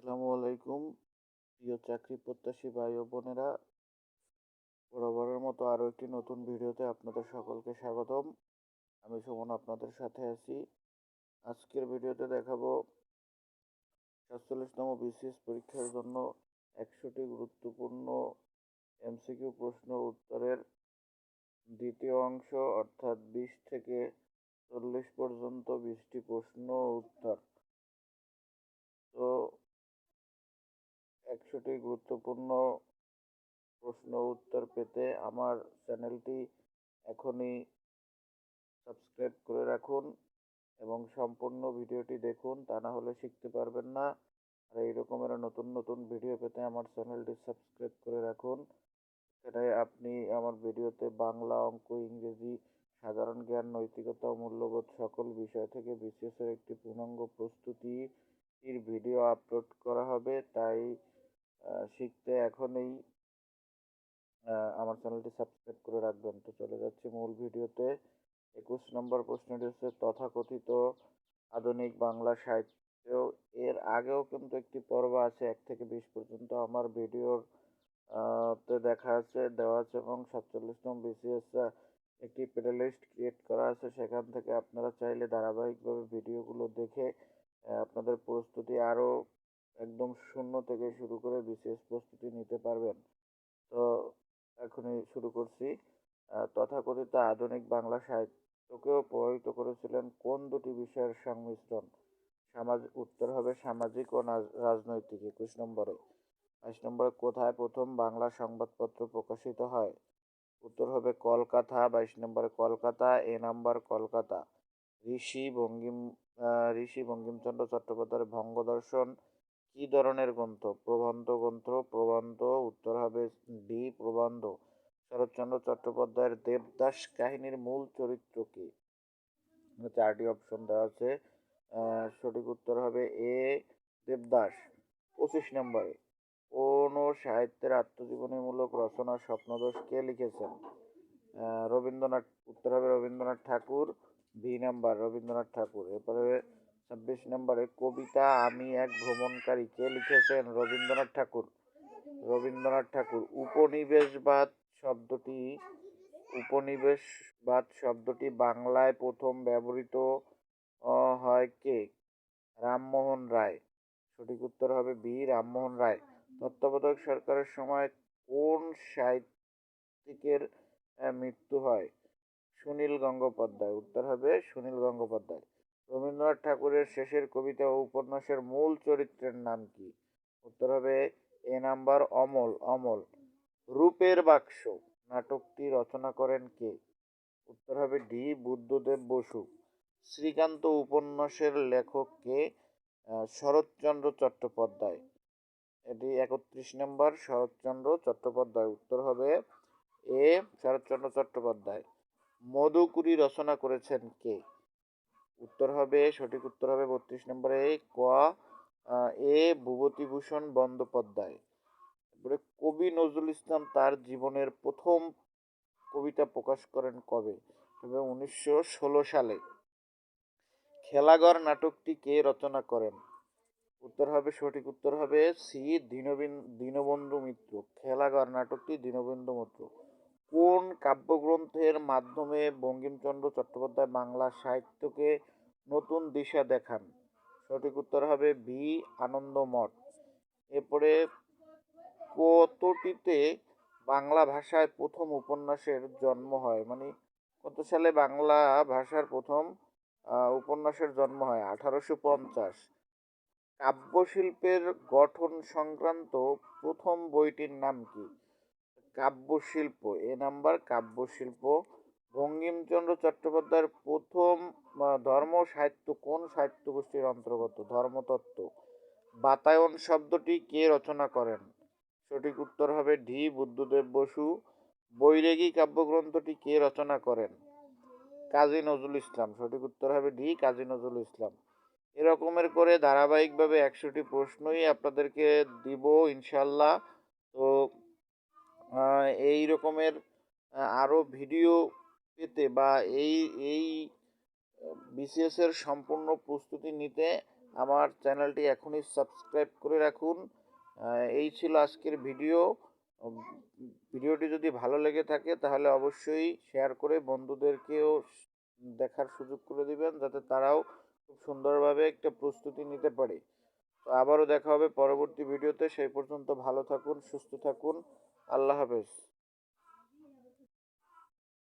আসসালামু আলাইকুম প্রিয় চাকরি প্রত্যাশী ভাই ও বোনেরা, বরাবরের মতো আরও একটি নতুন ভিডিওতে আপনাদের সকলকে স্বাগতম। আমি সুমন আপনাদের সাথে আছি। আজকের ভিডিওতে দেখাবো ৪৭তম বিসিএস পরীক্ষার জন্য ১০০টি গুরুত্বপূর্ণ এমসিকিউ প্রশ্ন উত্তরের দ্বিতীয় অংশ, অর্থাৎ ২০ থেকে ৪০ পর্যন্ত ২০টি প্রশ্ন উত্তর। তো ১০০টি গুরুত্বপূর্ণ প্রশ্ন উত্তর পেতে আমার চ্যানেলটি এখনই সাবস্ক্রাইব করে রাখুন এবং সম্পূর্ণ ভিডিওটি দেখুন, তা না হলে শিখতে পারবেন না। আর এই রকমের নতুন নতুন ভিডিও পেতে আমার চ্যানেলটি সাবস্ক্রাইব করে রাখুন। এখানে আপনি আমার ভিডিওতে বাংলা, অঙ্ক, ইংরেজি, সাধারণ জ্ঞান, নৈতিকতা ও মূল্যবোধ সকল বিষয় থেকে বিসিএসের একটি পূর্ণাঙ্গ প্রস্তুতির ভিডিও আপলোড করা হবে। তাই শিখতে এখনই আমার চ্যানেলটি সাবস্ক্রাইব করে রাখবেন। তো চলে যাচ্ছি মূল ভিডিওতে। ২১ নম্বর প্রশ্নটি হচ্ছে তথাকথিত আধুনিক বাংলা সাহিত্য। এর আগেও কিন্তু একটি পর্ব আছে ১ থেকে ২০ পর্যন্ত আমার ভিডিওর তে দেওয়া আছে এবং ৪৭তম বিসিএস একটি প্লেলিস্ট ক্রিয়েট করা আছে। সেখান থেকে আপনারা চাইলে ধারাবাহিকভাবে ভিডিওগুলো দেখে আপনাদের প্রস্তুতি আরও একদম শূন্য থেকে শুরু করে বিসিএস প্রস্তুতি নিতে পারবেন। তো এখনই শুরু করছি। তথাকথিত আধুনিক বাংলা সাহিত্যকেও প্রভাবিত করেছিলেন কোন দুটি বিষয়ের সংমিশ্রণ? উত্তর হবে সামাজিক ও রাজনৈতিক ২১ নম্বরে। ২২ নম্বরে কোথায় প্রথম বাংলা সংবাদপত্র প্রকাশিত হয়? উত্তর হবে কলকাতা। ২২ নম্বরে কলকাতা, নাম্বার কলকাতা। ঋষি বঙ্কিম ঋষি বঙ্কিমচন্দ্র চট্টোপাধ্যায়ের বঙ্গদর্শন কি ধরনের গ্রন্থ? প্রবন্ধ গ্রন্থ। প্রবন্ধ। উত্তর হবে ডি প্রবন্ধ। শরৎচন্দ্র চট্টোপাধ্যায়ের দেবদাস কাহিনীর মূল চরিত্র কে? 4টি অপশন দেওয়া আছে। সঠিক উত্তর হবে এ দেবদাস। ২৫ নম্বরে কোন সাহিত্যের আত্মজীবনীমূলক রচনা স্বপ্নদোষ কে লিখেছেন? রবীন্দ্রনাথ। উত্তর হবে রবীন্দ্রনাথ ঠাকুর। বি নাম্বার রবীন্দ্রনাথ ঠাকুর। এরপরে ২৬ নম্বরে কবিতা আমি এক ভ্রমণকারী কে লিখেছেন? রবীন্দ্রনাথ ঠাকুর। রবীন্দ্রনাথ ঠাকুর। উপনিবেশবাদ শব্দটি বাংলায় প্রথম ব্যবহৃত হয় কে? রামমোহন রায়। সঠিক উত্তর হবে বি রামমোহন রায়। তত্ত্বাবধায়ক সরকারের সময় কোন সাহিত্যিকের মৃত্যু হয়? সুনীল গঙ্গোপাধ্যায়। উত্তর হবে সুনীল গঙ্গোপাধ্যায়। রবীন্দ্রনাথ ঠাকুরের শেষের কবিতা ও উপন্যাসের মূল চরিত্রের নাম কি? উত্তর হবে এ নাম্বার অমল। অমল। রূপের বাক্স নাটকটি রচনা করেন কে? উত্তর হবে ডি বুদ্ধদেব বসু। শ্রীকান্ত উপন্যাসের লেখক কে? শরৎচন্দ্র চট্টোপাধ্যায়। এটি ৩১ নম্বর শরৎচন্দ্র চট্টোপাধ্যায়। উত্তর হবে এ শরৎচন্দ্র চট্টোপাধ্যায়। মধুকুঁড়ি রচনা করেছেন কে? সঠিক উত্তর হবে ৩২ নম্বরে ক এ বিভূতিভূষণ বন্দ্যোপাধ্যায়। তারপরে কবি নজরুল ইসলাম তার জীবনের প্রথম কবিতা প্রকাশ করেন কবে? ১৯১৬ সালে। খেলাঘর নাটকটি কে রচনা করেন? সঠিক উত্তর হবে সি দীনবন্ধু মিত্র। খেলাঘর নাটকটি দীনবন্ধু মিত্র। কোন কাব্যগ্রন্থের মাধ্যমে বঙ্কিমচন্দ্র চট্টোপাধ্যায় বাংলা সাহিত্যকে নতুন দিশা দেখান? সঠিক উত্তর হবে বি আনন্দমঠ। এরপরে কতটিতে বাংলা ভাষায় প্রথম উপন্যাসের জন্ম হয়? মানে কত সালে বাংলা ভাষার প্রথম উপন্যাসের জন্ম হয়? ১৮৫০। কাব্যশিল্পের গঠন সংক্রান্ত প্রথম বইটির নাম কি? কাব্যশিল্প। এ নাম্বার কাব্যশিল্প। বঙ্কিমচন্দ্র চট্টোপাধ্যায়ের প্রথম ধর্ম সাহিত্য কোন সাহিত্য গোষ্ঠীর অন্তর্গত? ধর্মতত্ত্ব। বাতায়ন শব্দটি কে রচনা করেন? সঠিক উত্তর হবে ডি বুদ্ধদেব বসু। বৈরাগী কাব্যগ্রন্থটি কে রচনা করেন? কাজী নজরুল ইসলাম। সঠিক উত্তর হবে ডি কাজী নজরুল ইসলাম। এরকমের করে ধারাবাহিকভাবে ১০০টি প্রশ্নই আপনাদেরকে দিব ইনশাল্লাহ। তো এই রকমের আরও ভিডিও পেতে বা এই বিসিএস এর সম্পূর্ণ প্রস্তুতি নিতে আমার চ্যানেলটি এখনই সাবস্ক্রাইব করে রাখুন। এই ছিল আজকের ভিডিও। ভিডিওটি যদি ভালো লেগে থাকে তাহলে অবশ্যই শেয়ার করে বন্ধুদেরকেও দেখার সুযোগ করে দিবেন, যাতে তারাও খুব সুন্দরভাবে একটা প্রস্তুতি নিতে পারে। তো আবারও দেখা হবে পরবর্তী ভিডিওতে। সেই পর্যন্ত ভালো থাকুন, সুস্থ থাকুন। আল্লাহ হাফেজ।